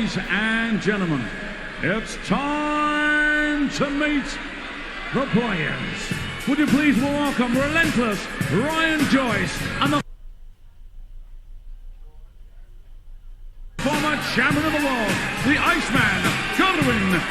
Ladies and gentlemen, it's time to meet the players. Would you please welcome relentless Ryan Joyce and the former champion of the world, the Iceman, Godwin.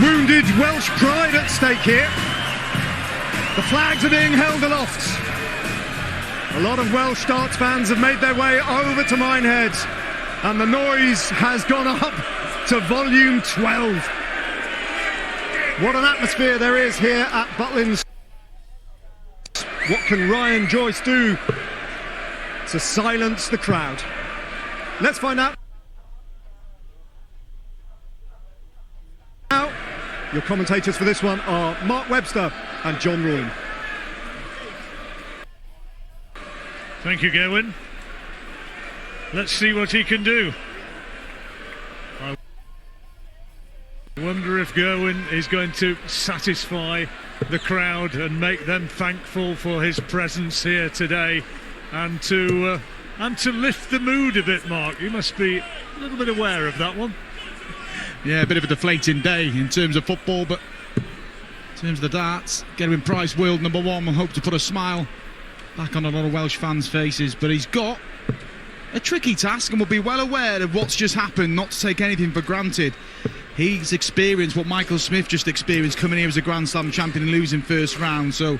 Wounded Welsh pride at stake here. The flags are being held aloft. A lot of Welsh darts fans have made their way over to Minehead, and the noise has gone up to volume 12. What an atmosphere there is here at Butlins. What can Ryan Joyce do to silence the crowd? Let's find out. Now, your commentators for this one are Mark Webster and John Royne. Thank you, Gerwin. Let's see what he can do. I wonder if Gerwin is going to satisfy the crowd and make them thankful for his presence here today, and to lift the mood a bit. Mark, you must be a little bit aware of that one. Yeah, a bit of a deflating day in terms of football, but in terms of the darts, Gerwin Price, world number one, will hope to put a smile back on a lot of Welsh fans' faces. But he's got a tricky task and will be well aware of what's just happened, not to take anything for granted. He's experienced what Michael Smith just experienced coming here as a Grand Slam champion and losing first round, so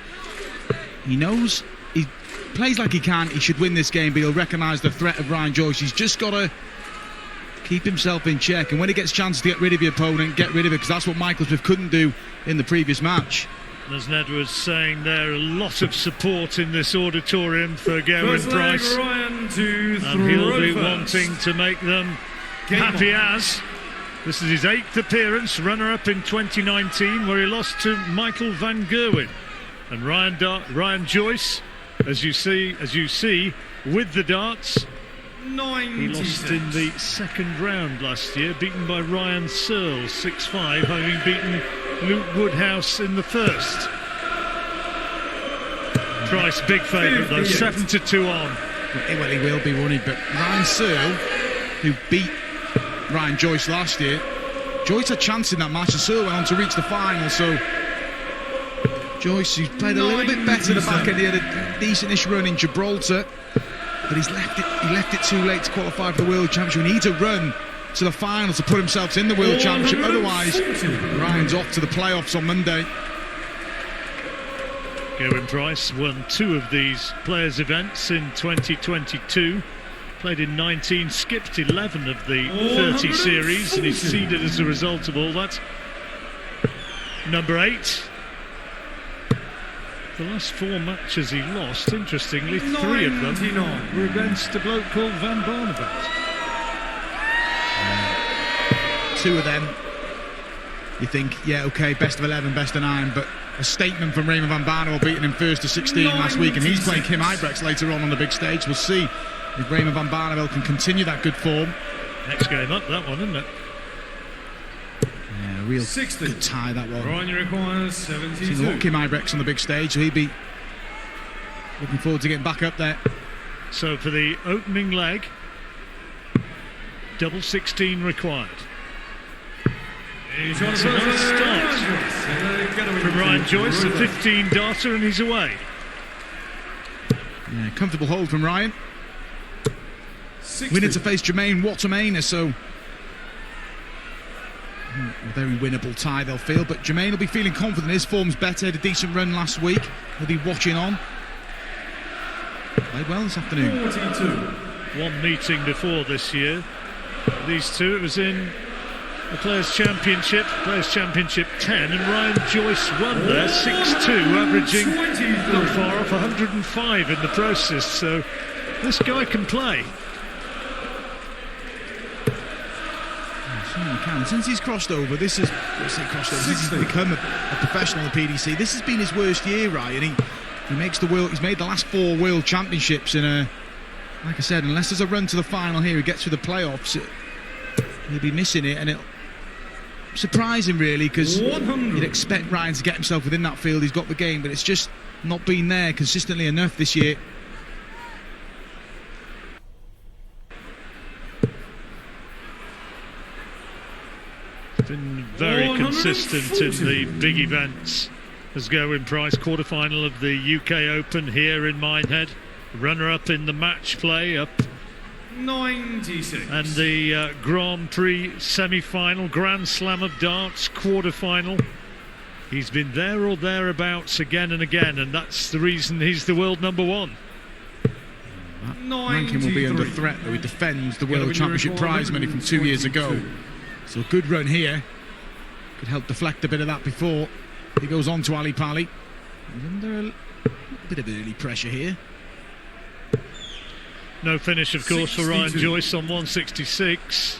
he knows he plays like he can. He should win this game, but he'll recognise the threat of Ryan Joyce. He's just got to keep himself in check, and when he gets a chance to get rid of your opponent, get rid of it, because that's what Michael Smith couldn't do in the previous match. As Ned was saying there, a lot of support in this auditorium for Gerwin Price, and he'll be wanting to make them happy as this is his 8th appearance, runner-up in 2019 where he lost to Michael van Gerwen. And Ryan Joyce, as you see with the darts, he lost in the second round last year, beaten by Ryan Searle 6-5, having beaten Luke Woodhouse in the first. Price, big favourite though, 7-2 on. Well, he will be, won't he? But Ryan Searle, who beat Ryan Joyce last year, Joyce had a chance in that match, and Searle went on to reach the final, so Joyce, who's played a little bit better the back end, he had a decent-ish run in Gibraltar, but he left it too late to qualify for the World Championship. He needs a run to the final to put himself in the World Championship, otherwise Ryan's off to the playoffs on Monday. Gerwin Price won 2 of these players' events in 2022, played in 19, skipped 11 of the 30 series, and he's seeded as a result of all that. Number 8. The last 4 matches he lost, interestingly, 3 of them were against a bloke called Van Barneveld. 2 of them, you think, yeah, okay, best of 11, best of 9, but a statement from Raymond Van Barneveld beating him first to 16 last week, and he's playing Kim Ibrex later on the big stage. We'll see if Raymond Van Barneveld can continue that good form. Next game up, that one, isn't it? Yeah, real 60. Good tie, that one. Ryan requires 72. Seen a lot of Kim Ibrex on the big stage, so he'd be looking forward to getting back up there. So for the opening leg, double 16 required. That's a nice start from Ryan Joyce, a 15 darter, and he's away. Yeah, comfortable hold from Ryan. 60. We need to face Jermaine Watermainer, so a very winnable tie they'll feel, but Jermaine will be feeling confident. His form's better, had a decent run last week. He'll be watching on. Played well this afternoon. 42. One meeting before this year, these two, it was in the Players' Championship 10, and Ryan Joyce won there 6-2, averaging not far off 105 in the process. So this guy can play. Since he's crossed over, since he's become a professional in the PDC, this has been his worst year, Ryan. He makes the world. He's made the last 4 World Championships, and like I said, unless there's a run to the final here, he gets through the playoffs, he'll be missing it, and it'll surprise him really, because you'd expect Ryan to get himself within that field. He's got the game, but it's just not been there consistently enough this year. Been very consistent in the big events as Gerwyn Price, quarter-final of the UK Open here in Minehead, runner-up in the match play, up 96, and the Grand Prix semi-final, Grand Slam of Darts quarter-final. He's been there or thereabouts again and again, and that's the reason he's the world number 1. That ranking will be under threat, though. He defends the World Championship prize money from 2 years ago. So a good run here could help deflect a bit of that before he goes on to Ali Pali. He's under a bit of early pressure here. No finish, of course, for Ryan Joyce on 166.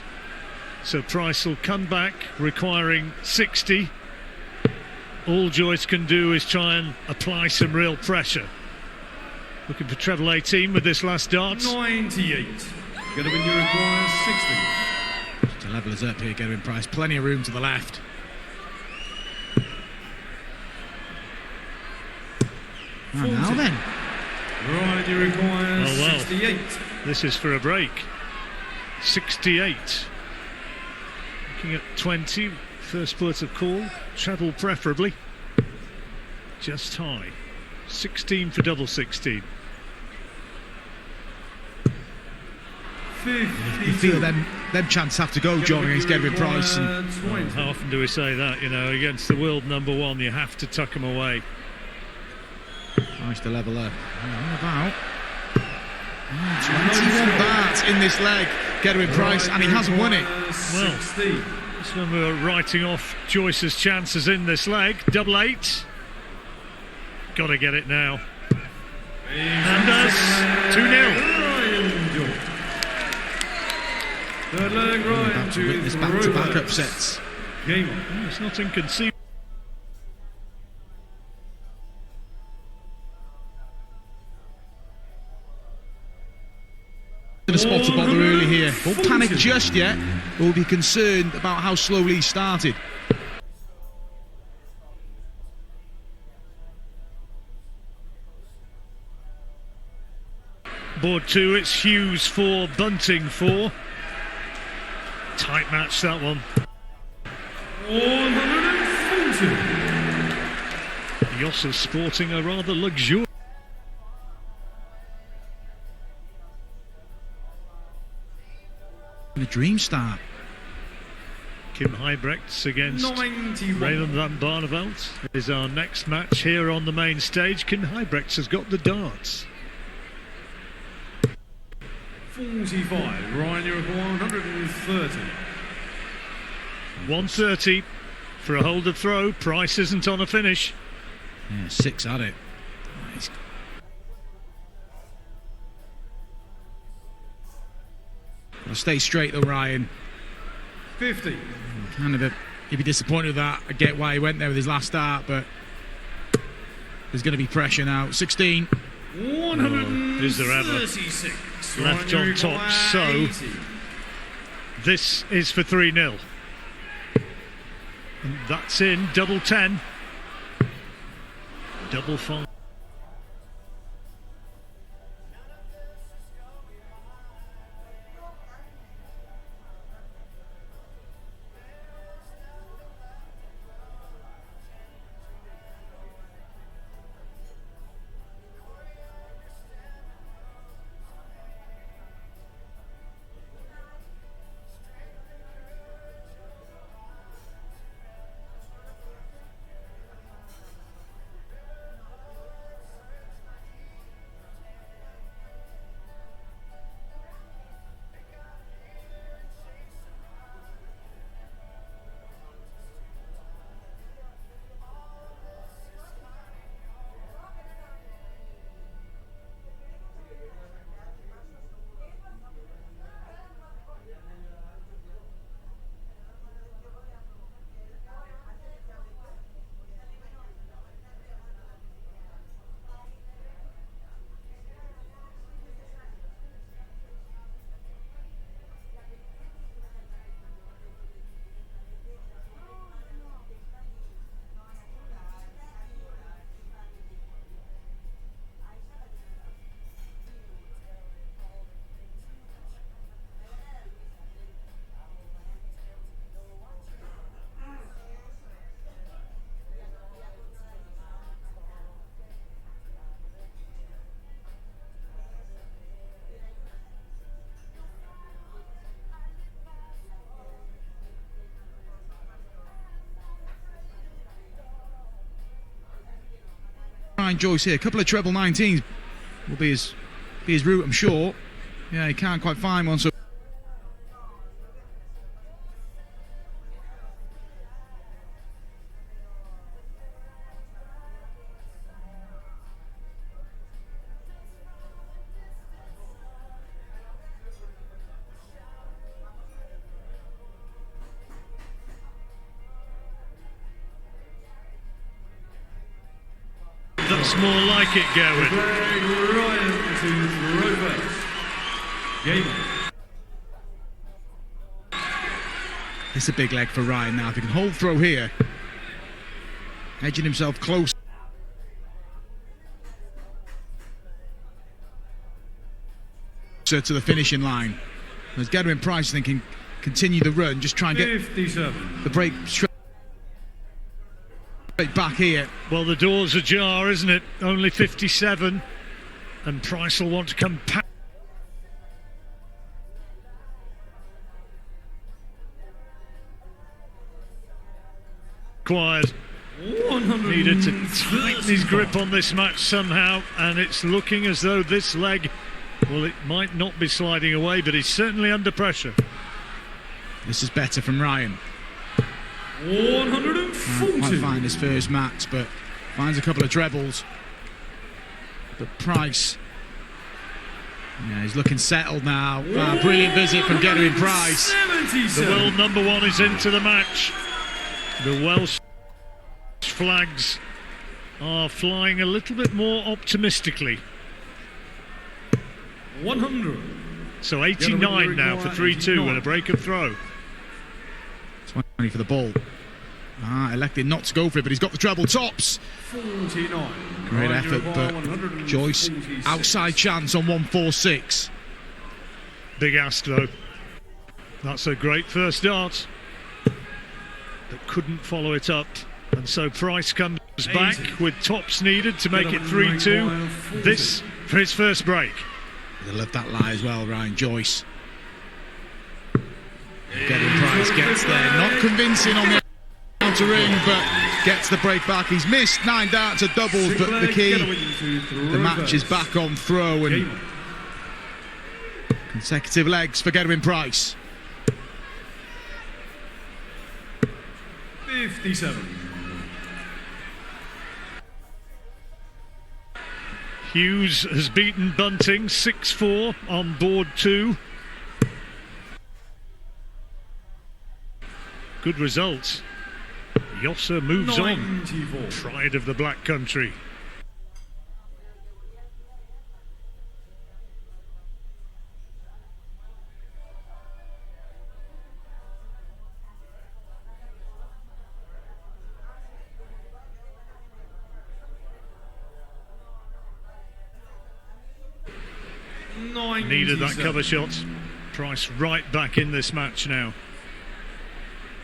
So Price will come back, requiring 60. All Joyce can do is try and apply some real pressure. Looking for treble 18 with this last dart. 98. Gonna win, you require 60. To level us up here, Gerwyn Price. Plenty of room to the left. And now then. Right, you require 68. This is for a break. 68. Looking at 20. First port of call. Treble preferably. Just high. 16 for double 16. You feel them chances have to go, John, against Gerwyn Price. Well, how often do we say that? You know, against the world number 1, you have to tuck them away. Nice to level up. About 21 darts in this leg, Gerwyn Price, and he hasn't won it. Well, that's when we were writing off Joyce's chances in this leg. Double 8. Got to get it now. And does. 2-0. Third leg, Ryan to witness back-to-back upsets. Game on. It's not inconceivable. A spot to bother early here. Don't panic just yet. We'll be concerned about how slowly he started. Board 2, it's Hughes 4, Bunting 4. Tight match, that one. 140. Yossa sporting a rather luxurious. A dream start. Kim Huybrechts against 91. Raymond van Barneveld is our next match here on the main stage. Kim Huybrechts has got the darts. 45. Ryan, you require 130. 130 for a hold of throw. Price isn't on a finish. Yeah, 6 at it. Nice. Well, stay straight though, Ryan. 50. He'd be disappointed with that. I get why he went there with his last start, but there's going to be pressure now. 16. 136. Is there ever? Left on top, so this is for 3-0. And that's in, double 10. Double 5. Ryan Joyce here. A couple of treble 19s will be his route, I'm sure. Yeah, he can't quite find one, so that's more like it, Gerwin. Greg Ryan to throw first. Game on. it's a big leg for Ryan now. If he can hold throw here, edging himself close to the finishing line. As Gedwin Price thinking, continue the run, just try and get 57. the break straight back here. Well, the door's ajar, isn't it? Only 57, and Price will want to come back. Required. Needed to tighten his grip on this match somehow, and it's looking as though this leg, well, it might not be sliding away, but he's certainly under pressure. This is better from Ryan. 140. Might find his first match, but finds a couple of trebles. But Price, yeah, he's looking settled now. Brilliant visit from Gedwin Price. The world number one is into the match. The Welsh flags are flying a little bit more optimistically. 100. So 89 now for 3-2 and a break of throw. 20 for the ball. Elected not to go for it, but he's got the treble tops. 49. Great effort, but Joyce outside chance on 146. Big ask though. That's a great first dart, but couldn't follow it up. And so Price comes back with tops needed to make it 3-2. This for his first break. They love that lie as well, Ryan Joyce. Gedwin Price gets there, not convincing on the outer ring, but gets the break back. He's missed 9 darts at doubles, but the key, the match is back on throw, and consecutive legs for Gedwin Price. 57. Hughes has beaten Bunting 6-4 on board 2. Good results. Yosser moves 94. on. Pride of the Black Country. Needed that cover shot. Price right back in this match now.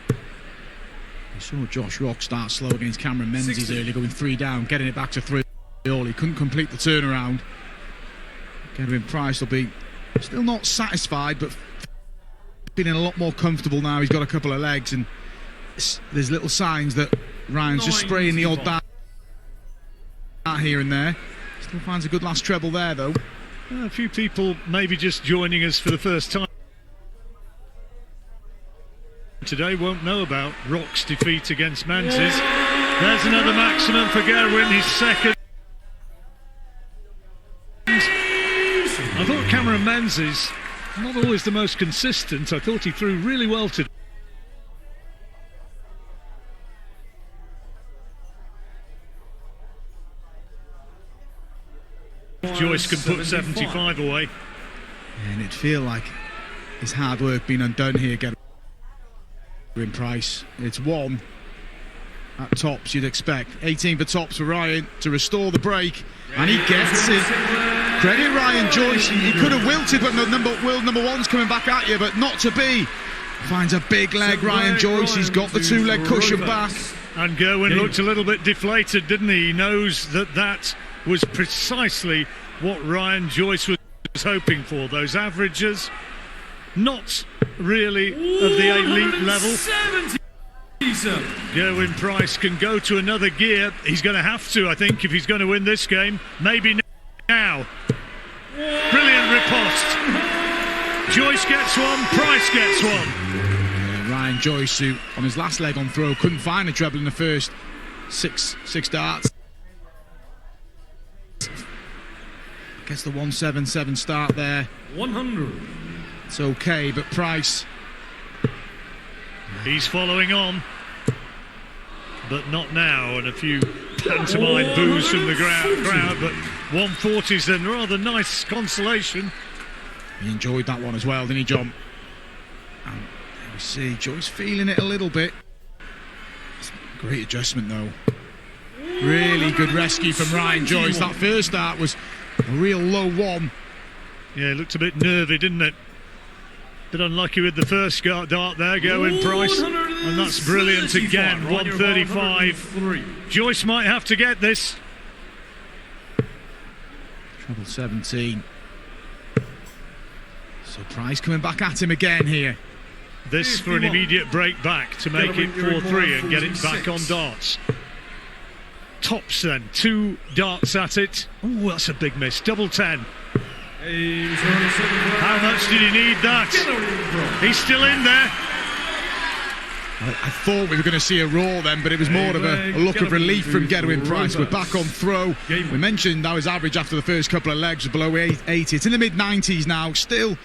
We saw Josh Rock start slow against Cameron Menzies earlier, going 3 down, getting it back to 3 all. He couldn't complete the turnaround. Gedwin Price will be still not satisfied, but feeling a lot more comfortable now. He's got a couple of legs, and there's little signs that Ryan's just spraying the odd dart here and there. Still finds a good last treble there, though. A few people maybe just joining us for the first time today won't know about Rock's defeat against Menzies. There's another maximum for Gerwin, his second. I thought Cameron Menzies, not always the most consistent. I thought he threw really well today. Joyce can put 75 away. And it'd feel like his hard work being undone here, Gedwin Price. It's 1 at tops, you'd expect. 18 for tops for Ryan to restore the break, and he gets it. Credit Ryan Joyce. He could have wilted when the world number one's coming back at you, but not to be. Finds a big leg, Ryan Joyce. He's got the 2-leg cushion back. And Gerwin looked a little bit deflated, didn't he? He knows that that was precisely what Ryan Joyce was hoping for. Those averages, not really of the elite level. Gerwyn Price can go to another gear. He's going to have to, I think, if he's going to win this game. Maybe now. Brilliant riposte. Joyce gets one, Price gets one. Ryan Joyce, who on his last leg on throw couldn't find a treble in the first six darts. Gets the 177 start there. 100. It's okay, but Price. He's following on, but not now. And a few pantomime boos from the crowd, but 140's then rather nice consolation. He enjoyed that one as well, didn't he, John? And there we see Joyce feeling it a little bit. Great adjustment though. Really good rescue from Ryan Joyce. That first start was a real low one. Yeah, it looked a bit nervy, didn't it? Bit unlucky with the first dart there, Gerwyn Price. And that's brilliant again, 135. Joyce might have to get this. Treble 17. So Price coming back at him again here. This for an immediate break back to make it 4-3 and get it back on darts. Tops then, 2 darts at it. Oh, that's a big miss, double 10. How much did he need that? He's still in there. I thought we were going to see a roar then, but it was more of a look of relief from Gerwyn Price. We're back on throw. We mentioned that his average after the first couple of legs was below 80. It's in the mid-90s now. Still,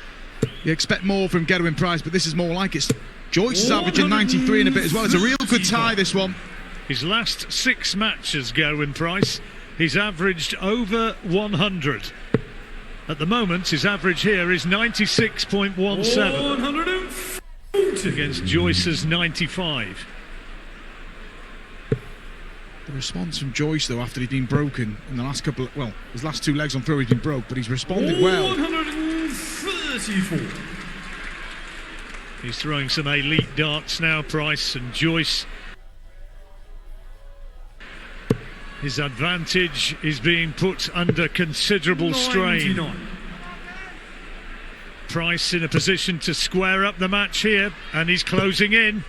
you expect more from Gerwyn Price, but this is more like it's Joyce is averaging 93 and a bit as well. It's a real good tie, this one. His last 6 matches, Gerwyn Price, he's averaged over 100. At the moment, his average here is 96.17 against Joyce's 95. The response from Joyce, though, after he'd been broken in the last couple of, well, his last 2 legs on throw he's been broke, but he's responded well. 134. He's throwing some elite darts now, Price, and Joyce. His advantage is being put under considerable strain. 99. Price in a position to square up the match here, and he's closing in.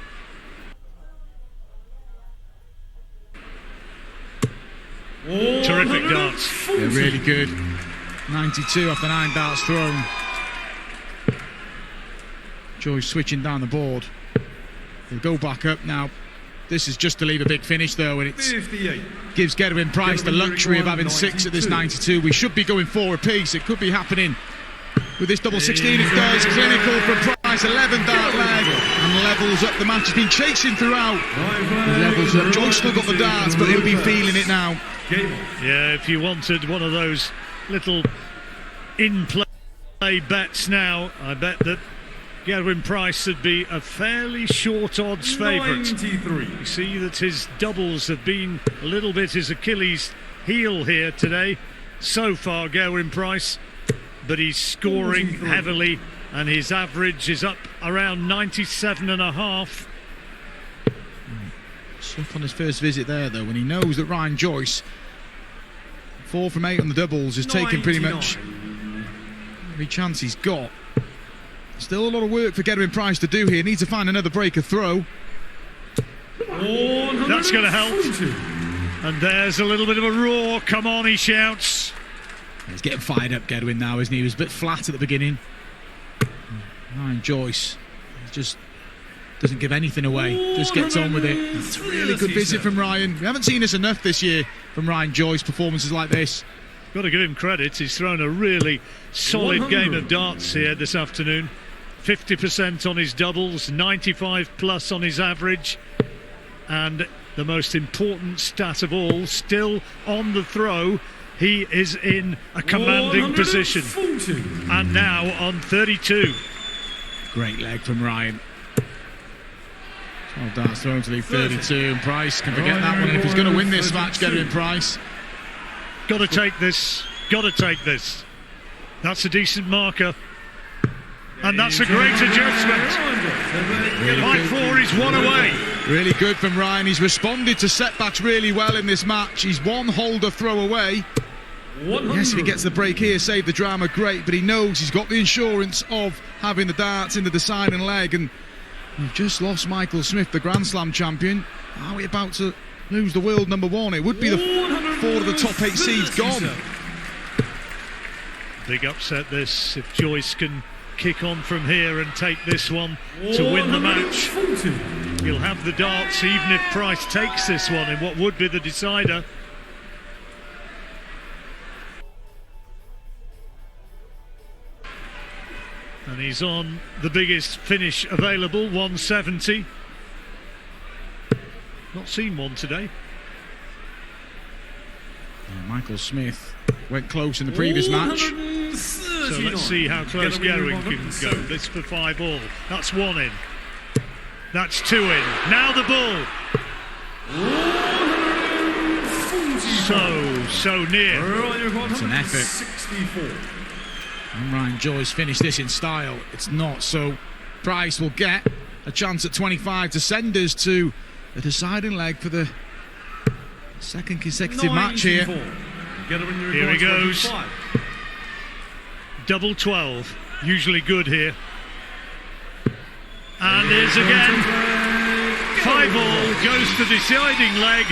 Terrific darts. Yeah, really good. 92 off the 9 darts thrown. Joyce switching down the board. He'll go back up now. This is just to leave a big finish though, and it gives Gerwyn Price the luxury of having 6 at this 92. We should be going 4 apiece. It could be happening with this double 16. It does. Clinical from Price, 11 dart leg, and levels up the match. He's been chasing throughout. Levels up. Joyce still got the darts, but he'll be feeling it now. Yeah, if you wanted one of those little in-play bets now, I bet that Gerwyn Price would be a fairly short odds favourite. You see that his doubles have been a little bit his Achilles heel here today. So far, Gerwyn Price, but he's scoring heavily, and his average is up around 97.5. Stuff on his first visit there, though, when he knows that Ryan Joyce, 4 from 8 on the doubles, is taking pretty much every chance he's got. Still a lot of work for Gerwyn Price to do here. Needs to find another breaker throw. That's going to help. And there's a little bit of a roar. Come on, he shouts. He's getting fired up, Gerwyn, now, isn't he? He was a bit flat at the beginning. Ryan Joyce just doesn't give anything away. Just gets on with it. It's a really good visit from Ryan. We haven't seen this enough this year from Ryan Joyce, performances like this. Got to give him credit. He's thrown a really solid game of darts here this afternoon. 50% on his doubles, 95 plus on his average, and the most important stat of all, still on the throw, he is in a commanding position, and now on 32. Great leg from Ryan. 12 darts thrown to leave 32, and Price can forget that one. If he's going to win this match, Gerwyn Price, got to take this, got to take this. That's a decent marker. And that's a great adjustment. By 4, he's 1 away. Really good from Ryan. He's responded to setbacks really well in this match. He's 1 holder throw away. Yes, if he gets the break here, save the drama, great. But he knows he's got the insurance of having the darts into the side and leg. And We've just lost Michael Smith, the Grand Slam champion. Are we about to lose the world number one? It would be the 4 of the top 8 seeds gone. Big upset this, if Joyce can kick on from here and take this one to win the match. He'll have the darts even if Price takes this one in what would be the decider. And he's on the biggest finish available, 170. Not seen one today. Michael Smith went close in the previous match. So let's see how close Gerwin can go. This for 5 all. That's 1 in. That's 2 in. Now the ball. So near. It's an effort. And Ryan Joyce finished this in style. It's not, so Price will get a chance at 25 to send us to the deciding leg for the second consecutive match here. Here he goes. Double 12, usually good here. And here's again. 5 all, goes to deciding leg.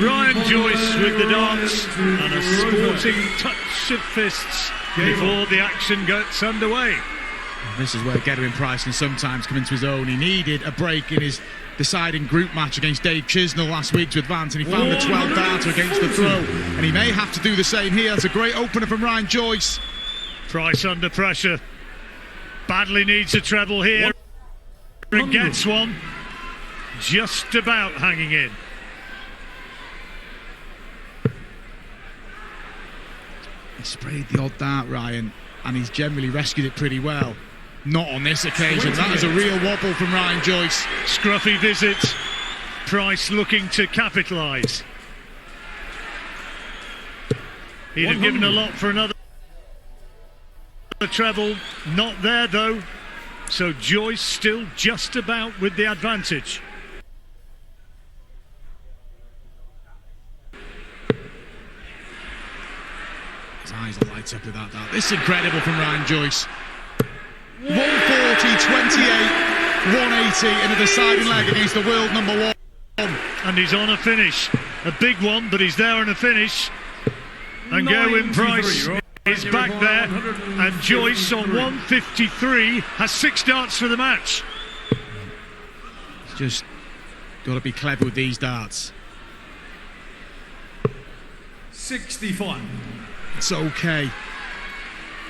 Ryan Joyce with the darts and a sporting touch of fists before the action gets underway. This is where Gerwin Price can sometimes come into his own. He needed a break in his deciding group match against Dave Chisnell last week to advance, and he found a 12 darter against the throw, and he may have to do the same here. That's a great opener from Ryan Joyce. Price under pressure, badly needs a treble here and gets one, just about hanging in. He sprayed the odd dart, Ryan, and he's generally rescued it pretty well. Not on this occasion. That is a real wobble from Ryan Joyce. Scruffy visit. Price looking to capitalise. He'd have given a lot for another treble. Not there though. So Joyce still just about with the advantage. His eyes will light up with that dart. This is incredible from Ryan Joyce. 140, 28, 180 in a deciding leg against the world number 1. And he's on a finish. A big one, but he's there on a finish. And Gerwin Price is back there. And Joyce on 153 has 6 darts for the match. He's just got to be clever with these darts. 65. It's okay.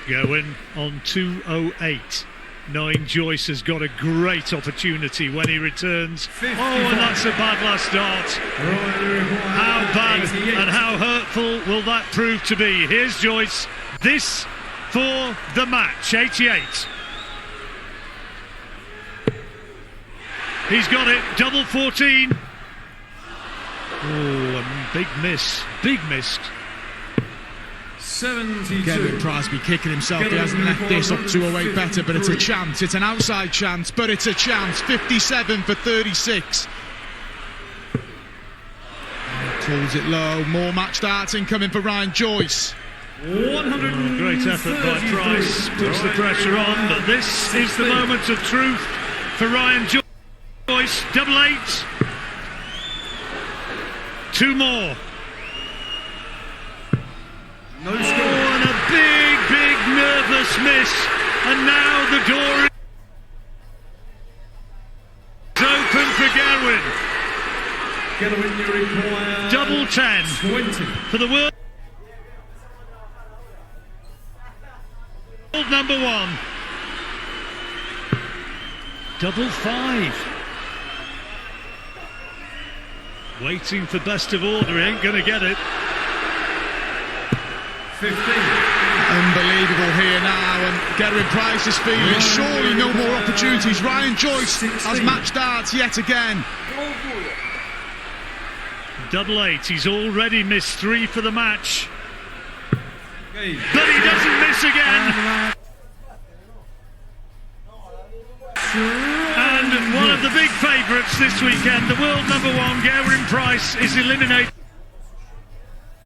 Gerwin on 208. 9 Joyce has got a great opportunity when he returns. 55. Oh, and that's a bad last dart. How bad and how hurtful will that prove to be? Here's Joyce. This for the match. 88. He's got it. Double 14. Oh, a big miss. Big miss. 72. Gerwin Price be kicking himself. He hasn't left this up 208 better, but it's a chance. It's an outside chance, but it's a chance. 57 for 36. Pulls it low. More match darts incoming for Ryan Joyce. Great effort by Price. Puts the pressure on, but this is the moment of truth for Ryan Joyce. Double 8. 2 more. No score. Oh, and a big nervous miss. And now the door is open for Gerwin. Double 10 20 for the world number 1. Double 5. Waiting for best of order. He ain't going to get it. 15. Unbelievable here now, and Gerwin Price is feeling surely no more opportunities. Ryan Joyce has match darts yet again. Double 8. He's already missed 3 for the match. But he doesn't miss again. And one of the big favourites this weekend, the world number 1, Gerwin Price, is eliminated.